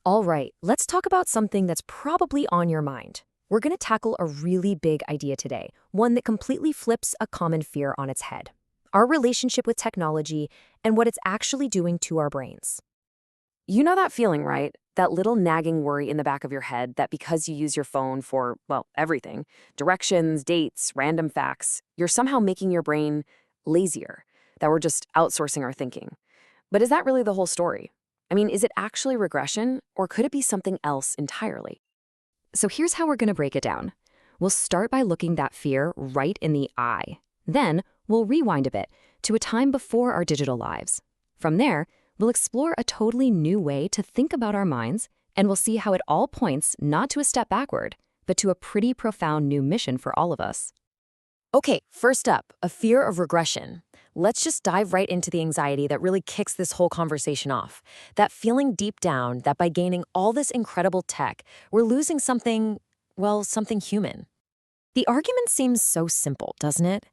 All right, let's talk about something that's probably on your mind. We're going to tackle a really big idea today, one that completely flips a common fear on its head. Our relationship with technology and what it's actually doing to our brains. You know that feeling, right? That little nagging worry in the back of your head that because you use your phone for, well, everything, directions, dates, random facts, you're somehow making your brain lazier, that we're just outsourcing our thinking. But is that really the whole story? I mean, is it actually regression, or could it be something else entirely? So here's how we're going to break it down. We'll start by looking that fear right in the eye. Then we'll rewind a bit to a time before our digital lives. From there, we'll explore a totally new way to think about our minds, and we'll see how it all points not to a step backward, but to a pretty profound new mission for all of us. Okay, first up, a fear of regression. Let's just dive right into the anxiety that really kicks this whole conversation off. That feeling deep down that by gaining all this incredible tech, we're losing something, well, something human. The argument seems so simple, doesn't it?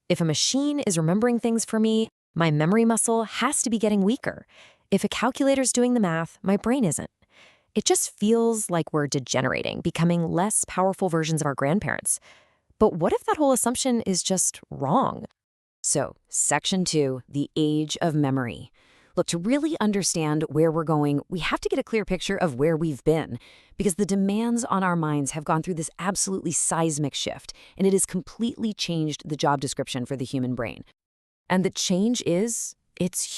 If a machine is remembering things for me, my memory muscle has to be getting weaker. If a calculator's doing the math, my brain isn't. It just feels like we're degenerating, becoming less powerful versions of our grandparents. But what if that whole assumption is just wrong? So, Section 2, the age of memory. Look, to really understand where we're going, we have to get a clear picture of where we've been, because the demands on our minds have gone through this absolutely seismic shift, and it has completely changed the job description for the human brain. And the change it's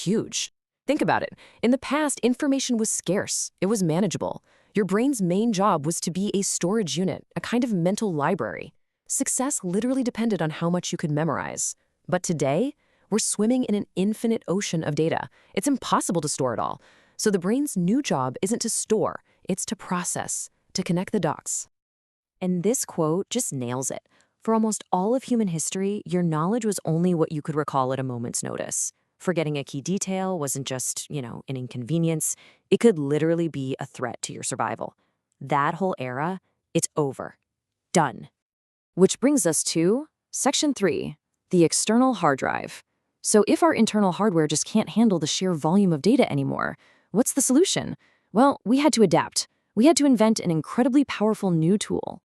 huge. Think about it. In the past, information was scarce. It was manageable. Your brain's main job was to be a storage unit, a kind of mental library. Success literally depended on how much you could memorize. But today, we're swimming in an infinite ocean of data. It's impossible to store it all. So the brain's new job isn't to store, it's to process, to connect the dots. And this quote just nails it. For almost all of human history, your knowledge was only what you could recall at a moment's notice. Forgetting a key detail wasn't just, an inconvenience. It could literally be a threat to your survival. That whole era, it's over. Done. Which brings us to Section 3, the external hard drive. So if our internal hardware just can't handle the sheer volume of data anymore, what's the solution? Well, we had to adapt. We had to invent an incredibly powerful new tool.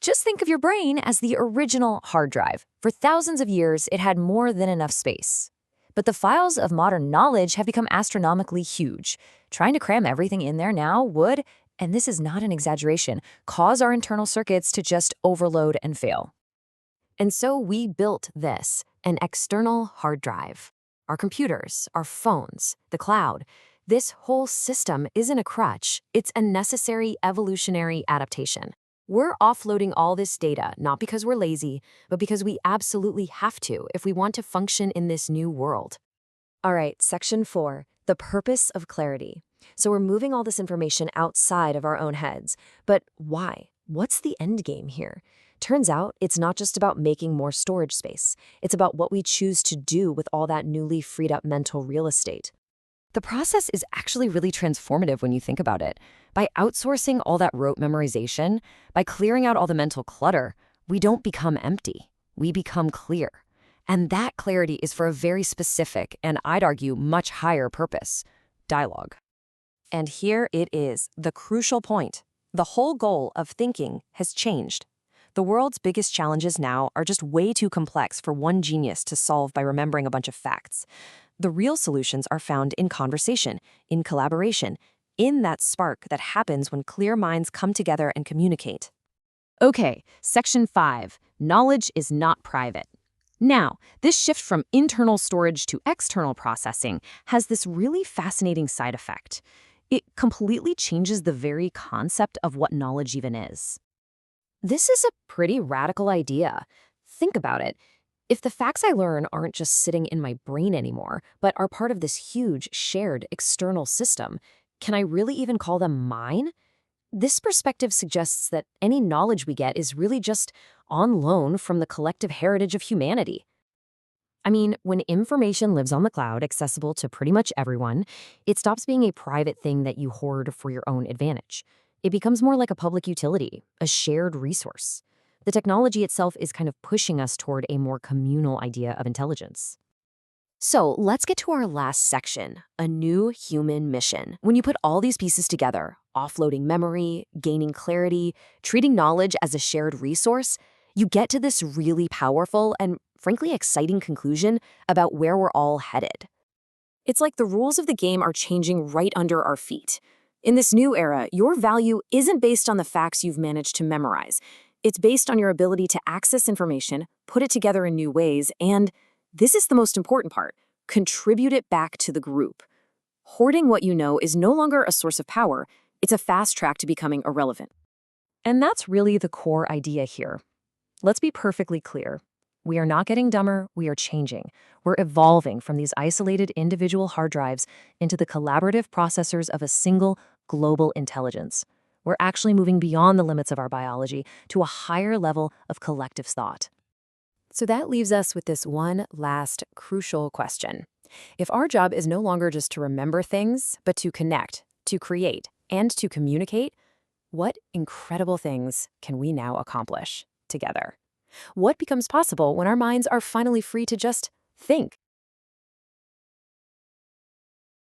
Just think of your brain as the original hard drive. For thousands of years, it had more than enough space. But the files of modern knowledge have become astronomically huge. Trying to cram everything in there now would, and this is not an exaggeration, cause our internal circuits to just overload and fail. And so we built this, an external hard drive. Our computers, our phones, the cloud. This whole system isn't a crutch, it's a necessary evolutionary adaptation. We're offloading all this data, not because we're lazy, but because we absolutely have to if we want to function in this new world. All right, Section 4, the purpose of clarity. So we're moving all this information outside of our own heads. But why? What's the end game here? Turns out it's not just about making more storage space. It's about what we choose to do with all that newly freed up mental real estate. The process is actually really transformative when you think about it. By outsourcing all that rote memorization, by clearing out all the mental clutter, we don't become empty. We become clear. And that clarity is for a very specific, and I'd argue much higher purpose: dialogue. And here it is, the crucial point. The whole goal of thinking has changed. The world's biggest challenges now are just way too complex for one genius to solve by remembering a bunch of facts. The real solutions are found in conversation, in collaboration, in that spark that happens when clear minds come together and communicate. Okay, Section 5, knowledge is not private. Now, this shift from internal storage to external processing has this really fascinating side effect. It completely changes the very concept of what knowledge even is. This is a pretty radical idea. Think about it. If the facts I learn aren't just sitting in my brain anymore, but are part of this huge, shared, external system, can I really even call them mine? This perspective suggests that any knowledge we get is really just on loan from the collective heritage of humanity. I mean, when information lives on the cloud, accessible to pretty much everyone, it stops being a private thing that you hoard for your own advantage. It becomes more like a public utility, a shared resource. The technology itself is kind of pushing us toward a more communal idea of intelligence. So let's get to our last section, a new human mission. When you put all these pieces together, offloading memory, gaining clarity, treating knowledge as a shared resource, you get to this really powerful and, frankly, exciting conclusion about where we're all headed. It's like the rules of the game are changing right under our feet. In this new era, your value isn't based on the facts you've managed to memorize. It's based on your ability to access information, put it together in new ways, and, this is the most important part, contribute it back to the group. Hoarding what you know is no longer a source of power, it's a fast track to becoming irrelevant. And that's really the core idea here. Let's be perfectly clear. We are not getting dumber, we are changing. We're evolving from these isolated individual hard drives into the collaborative processors of a single global intelligence. We're actually moving beyond the limits of our biology to a higher level of collective thought. So that leaves us with this one last crucial question. If our job is no longer just to remember things, but to connect, to create, and to communicate, what incredible things can we now accomplish together? What becomes possible when our minds are finally free to just think?